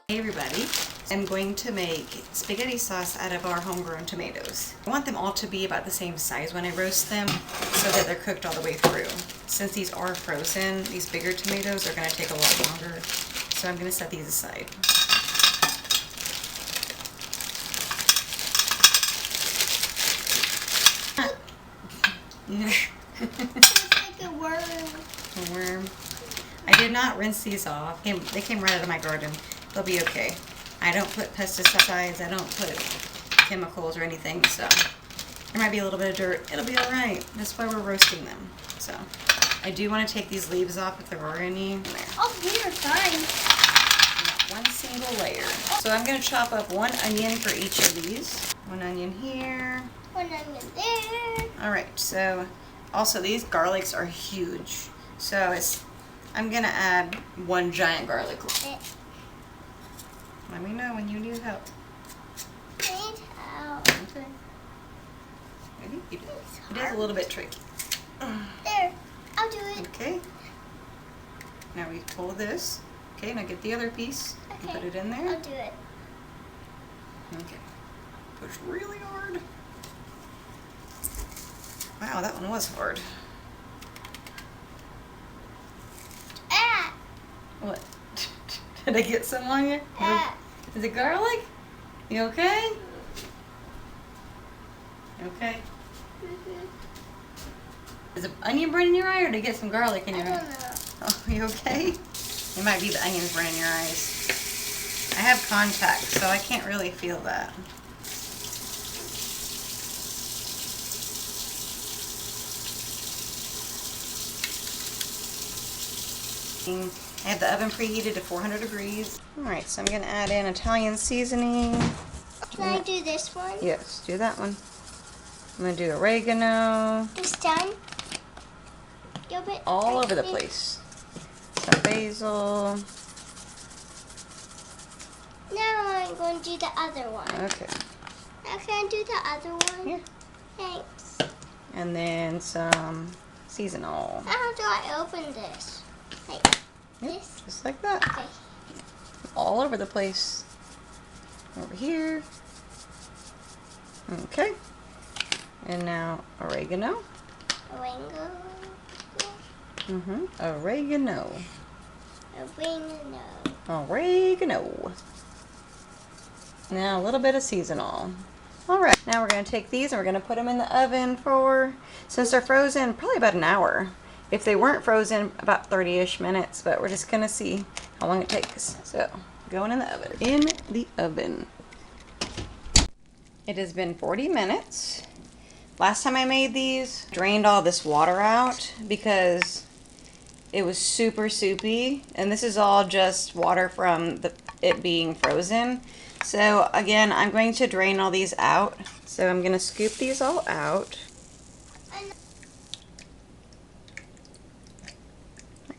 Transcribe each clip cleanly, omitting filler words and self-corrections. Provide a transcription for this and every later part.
Hey everybody, I'm going to make spaghetti sauce out of our homegrown tomatoes. I want them all to be about the same size when I roast them so that they're cooked all the way through. Since these are frozen, these bigger tomatoes are going to take a lot longer, so I'm going to set these aside. It's like a worm. A worm. I did not rinse these off. They came right out of my garden. They'll be okay. I don't put pesticides, I don't put chemicals or anything, so there might be a little bit of dirt. It'll be alright. That's why we're roasting them. So I do want to take these leaves off if there are any. There. Oh, they're fine. One single layer. So I'm going to chop up one onion for each of these. One onion here. One onion there. Alright, so also these garlics are huge. So I'm going to add one giant garlic. Let me know when you need help. Need help. Okay. Maybe it is a little bit tricky. There. I'll do it. Okay. Now we pull this. Okay, now get the other piece and put it in there. I'll do it. Okay. Push really hard. Wow, that one was hard. Ah! What? Did I get some on you? Ah! Is it garlic? You okay? Okay. Is the onion burning your eye or did you get some garlic in your eye? I don't know. Oh, you okay? It might be the onions burning your eyes. I have contacts, so I can't really feel that. I have the oven preheated to 400 degrees. Alright, so I'm going to add in Italian seasoning. Can I do this one? Yes, do that one. I'm going to do oregano. It's done. Gilbert, All over the place. Some basil. Now I'm going to do the other one. Okay. Now can I do the other one? Here. Thanks. And then some seasonal. How do I open this? Like this? Just like that. Okay. All over the place. Over here. Okay. And now oregano. Oregano. Oregano. Oregano. Oregano. Now a little bit of seasonal. Alright, now we're going to take these and we're going to put them in the oven for, since they're frozen, probably about an hour. If they weren't frozen, about 30-ish minutes, but we're just going to see how long it takes. So, going in the oven. In the oven. It has been 40 minutes. Last time I made these, drained all this water out because it was super soupy, and this is all just water from it being frozen. So again, I'm going to drain all these out. So I'm going to scoop these all out.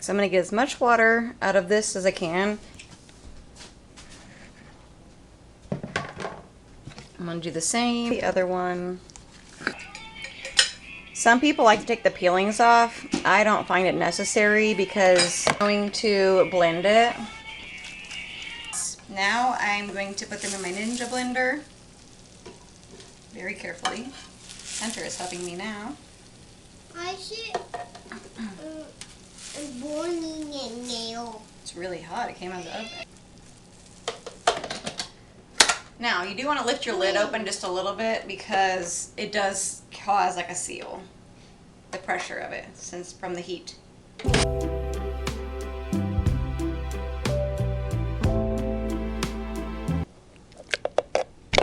So I'm going to get as much water out of this as I can. I'm going to do the same. The other one. Some people like to take the peelings off. I don't find it necessary because I'm going to blend it. Now I'm going to put them in my Ninja blender. Very carefully. Hunter is helping me now. I should burning it now. It's really hot. It came out of the oven. Now, you do want to lift your lid open just a little bit because it does cause like a seal. The pressure of it, since from the heat.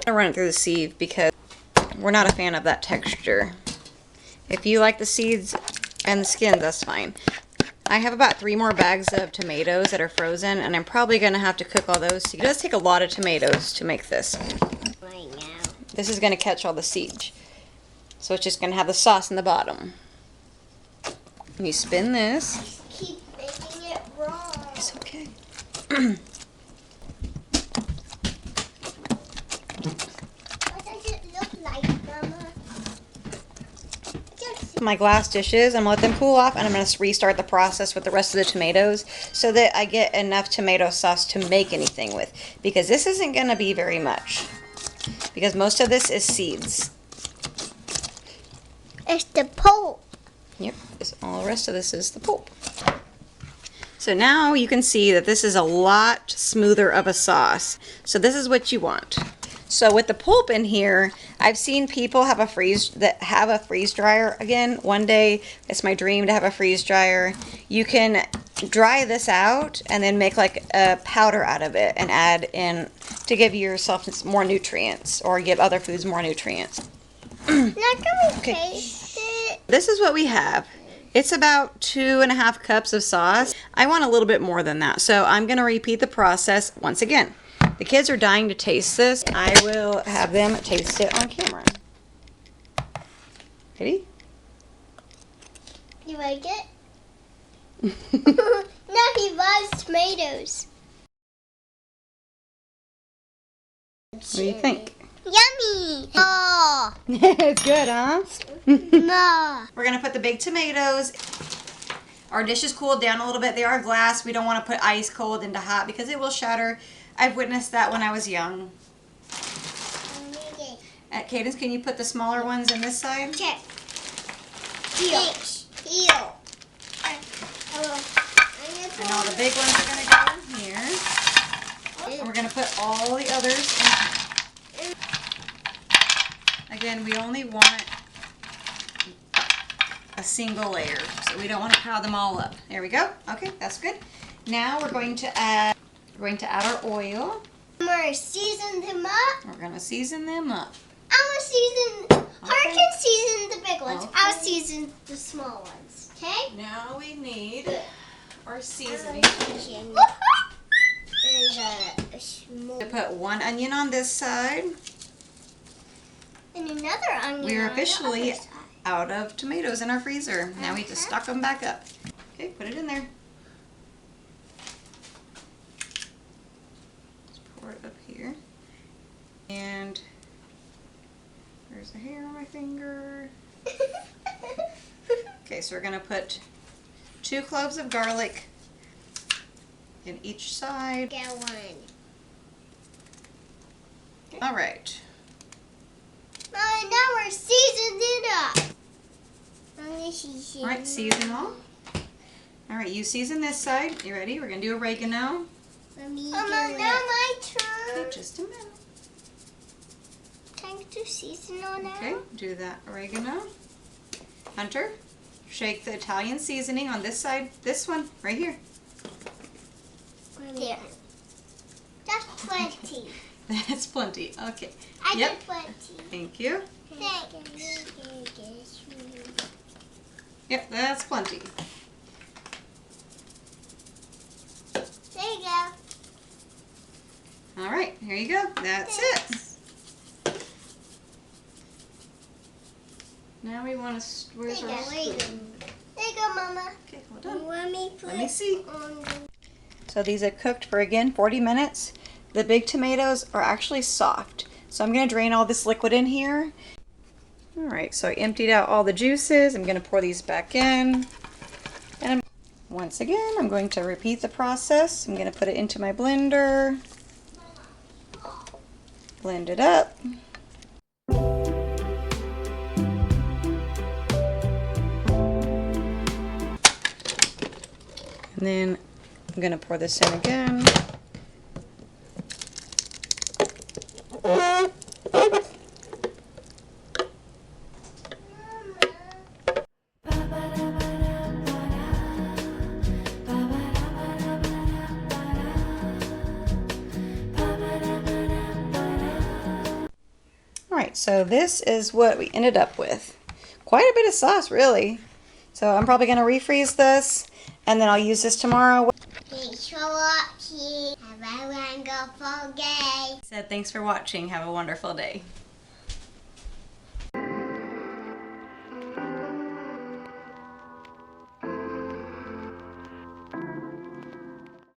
I run it through the sieve because we're not a fan of that texture. If you like the seeds and the skins, that's fine. I have about 3 more bags of tomatoes that are frozen, and I'm probably going to have to cook all those. It does take a lot of tomatoes to make this. Right now. This is going to catch all the seeds. So it's just going to have the sauce in the bottom. And you spin this. Keep making it wrong. It's okay. What does it look like, Mama? my glass dishes. I'm gonna let them cool off, and I'm gonna restart the process with the rest of the tomatoes so that I get enough tomato sauce to make anything with, because this isn't gonna be very much, because most of this is seeds. It's the pulp. Yep, all the rest of this is the pulp. So now you can see that this is a lot smoother of a sauce. So this is what you want. So with the pulp in here, I've seen people have a freeze dryer. Again, one day it's my dream to have a freeze dryer. You can dry this out and then make like a powder out of it and add in to give yourself more nutrients or give other foods more nutrients. Not gonna taste it. This is what we have. It's about 2.5 cups of sauce. I want a little bit more than that, so I'm gonna repeat the process once again. The kids are dying to taste this. I will have them taste it on camera. Ready? You like it? No, he loves tomatoes. What do you think? Yummy! Oh, It's good, huh? no. We're gonna put the big tomatoes. Our dish is cooled down a little bit. They are glass. We don't want to put ice cold into hot because it will shatter. I've witnessed that when I was young. Cadence, can you put the smaller ones in this side? Check. Heel. And all the big ones are going to go in here. And we're going to put all the others in. Again, we only want a single layer, so we don't want to pile them all up. There we go. Okay, that's good. Now we're going to add our oil. I'm going to season them up. We're going to season them up. I'm going to season. I can season the big ones. Okay. I'll season the small ones. Okay? Now we need our seasoning. To put 1 onion on this side. And another onion. We're on officially the other side. out of tomatoes in our freezer. Now we just stock them back up. Okay, put it in there. Just pour it up here. And there's a hair on my finger. Okay, so we're going to put 2 cloves of garlic in each side. Get one. All right. Now we're seasoned it up. All right, season all. All right, you season this side. You ready? We're going to do oregano. Now my turn. Okay, just a minute. Time to season on now. Okay, do that oregano. Hunter, shake the Italian seasoning on this side. This one, right here. There. That's plenty. That's plenty. Okay. I Yep. did plenty. Thank you. Thanks. Yep, that's plenty. There you go. All right, here you go. That's it. Now we want to. Where's our spoon? There you go, Mama. Okay, hold on. Let me see. On. So these are cooked for, again, 40 minutes. The big tomatoes are actually soft. So I'm going to drain all this liquid in here. All right, so I emptied out all the juices. I'm going to pour these back in. And once again, I'm going to repeat the process. I'm going to put it into my blender. Blend it up. And then I'm going to pour this in again. Alright, so this is what we ended up with. Quite a bit of sauce, really. So I'm probably going to refreeze this, and then I'll use this tomorrow. Thanks for watching. Have a wonderful day. Said thanks for watching. Have a wonderful day.